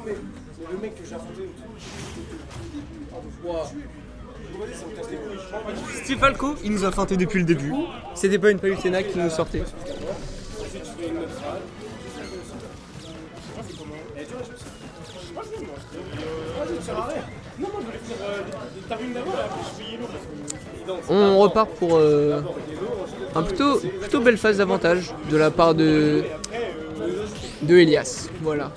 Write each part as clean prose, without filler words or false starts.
mais le mec que j'ai affronté. Steve Falco, il nous a feinté depuis le début. C'était pas une Palutena qui nous sortait. On repart pour un plutôt belle phase d'avantage de la part de Elias. Voilà.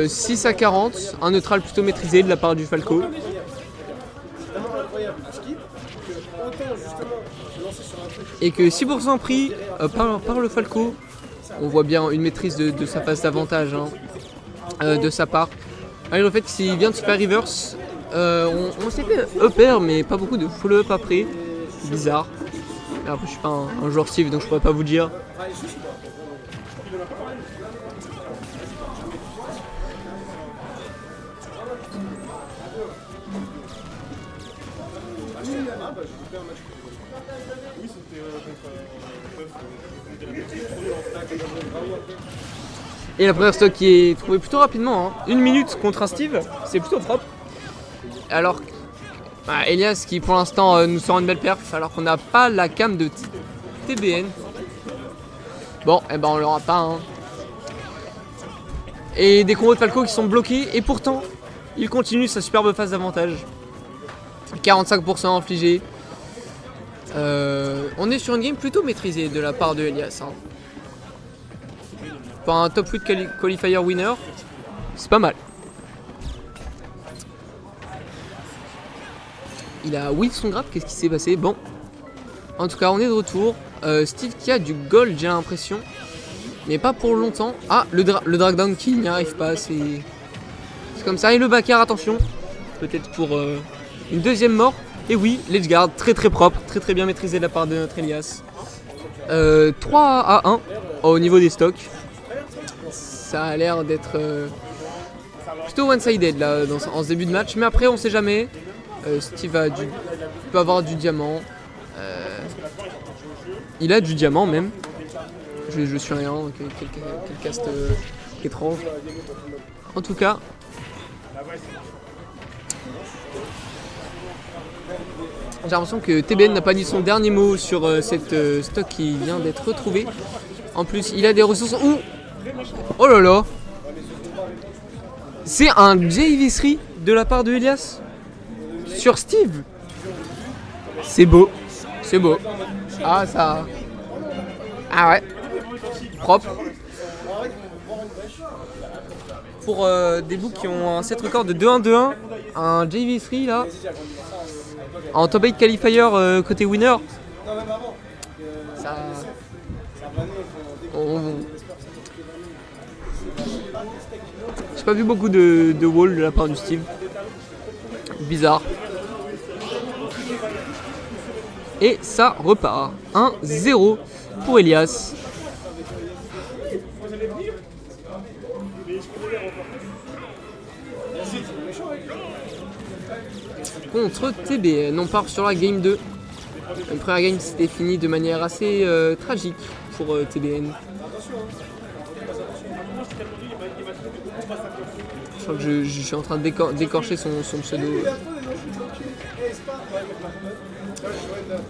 6 à 40, un neutral plutôt maîtrisé de la part du Falco. Et que 6% pris par le Falco, on voit bien une maîtrise de sa phase d'avantage de sa part. Avec le fait qu'il vient de se faire reverse, on s'est fait upper mais pas beaucoup de follow-up après. Bizarre. Et après je suis pas un joueur Steve donc je pourrais pas vous dire. Et la première stock qui est trouvée plutôt rapidement, 1 minute contre un Steve, c'est plutôt propre. Alors, Elias qui pour l'instant nous sort une belle perf alors qu'on n'a pas la cam de TBN. Bon, et ben on l'aura pas. Et des combos de Falco qui sont bloqués et pourtant il continue sa superbe phase d'avantage. 45% infligé. On est sur une game plutôt maîtrisée de la part de Elias. Pour un top 8 qualifier winner, c'est pas mal. Il a whiff son grab, qu'est-ce qui s'est passé? Bon. En tout cas, on est de retour. Steve qui a du gold, j'ai l'impression. Mais pas pour longtemps. Ah, le drag down qui n'y arrive pas, c'est comme ça. Et le backer, attention. Peut-être pour une deuxième mort. Et oui, l'edge guard, très propre, très bien maîtrisé de la part de notre Elias. 3 à 1 au niveau des stocks. Ça a l'air d'être plutôt one-sided là en ce début de match, mais après on sait jamais. Steve peut avoir du diamant. Il a du diamant même. Je suis rien, quel cast étrange. En tout cas. J'ai l'impression que TBN n'a pas dit son dernier mot sur cette stock qui vient d'être retrouvée. En plus, il a des ressources. Ouh! Oh là là! C'est un JV3 de la part de Elias sur Steve. C'est beau. C'est beau. Ah, ça. Ah ouais. Propre. Pour des books qui ont un set record de 2-1-2-1, un JV3 là. En top 8 qualifier côté winner. Ça. J'ai pas vu beaucoup de wall de la part du Steve. Bizarre. Et ça repart. 1-0 pour Elias. Contre TBN, on part sur la game 2. La première game s'était finie de manière assez tragique pour TBN. Je crois que je suis en train de d'écorcher son pseudo.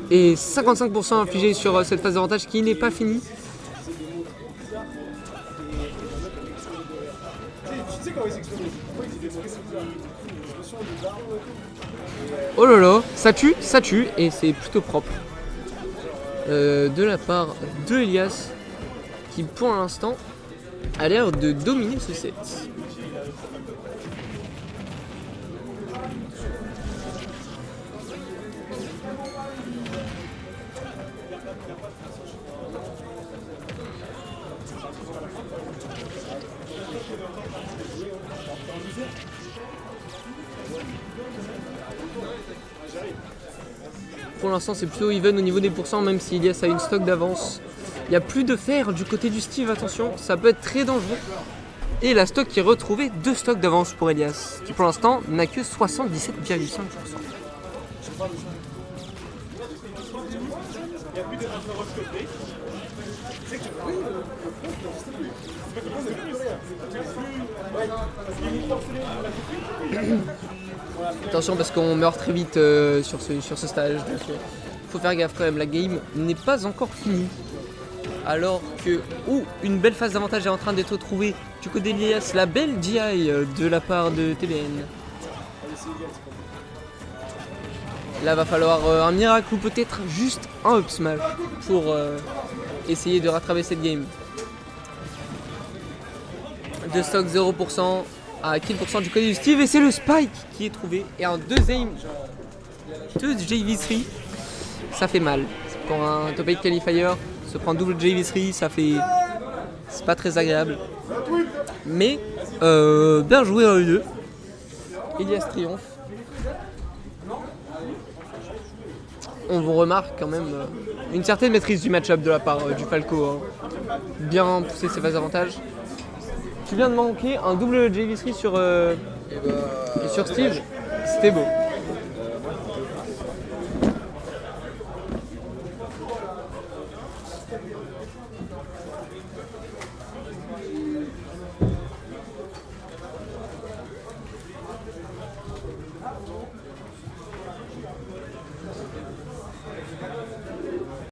Et 55% infligé sur cette phase d'avantage qui n'est pas finie. Oh là là, ça tue, et c'est plutôt propre. De la part de Elias, qui pour l'instant a l'air de dominer ce set. Pour l'instant c'est plutôt even au niveau des pourcents, même si Elias a une stock d'avance. Il n'y a plus de fer du côté du Steve, attention, ça peut être très dangereux. Et la stock qui est retrouvée, 2 stocks d'avance pour Elias, qui pour l'instant n'a que 77,5%. Attention parce qu'on meurt très vite sur ce stage. Donc, faut faire gaffe quand même, la game n'est pas encore finie. Alors que une belle phase d'avantage est en train d'être trouvée du côté d'Elias, la belle GI de la part de TBN. Là va falloir un miracle ou peut-être juste un up smash pour essayer de rattraper cette game. De stock 0% à kill % du côté du Steve et c'est le Spike qui est trouvé et un deuxième de JV3. Ça fait mal. Pour un top 8 qualifier, se prendre double JV3, ça fait... c'est pas très agréable. Mais bien joué à eux deux. Elias triomphe. On vous remarque quand même une certaine maîtrise du match-up de la part du Falco. Hein. Bien pousser ses phases d'avantage. Tu viens de manquer un double JV3 sur Steve. C'était beau.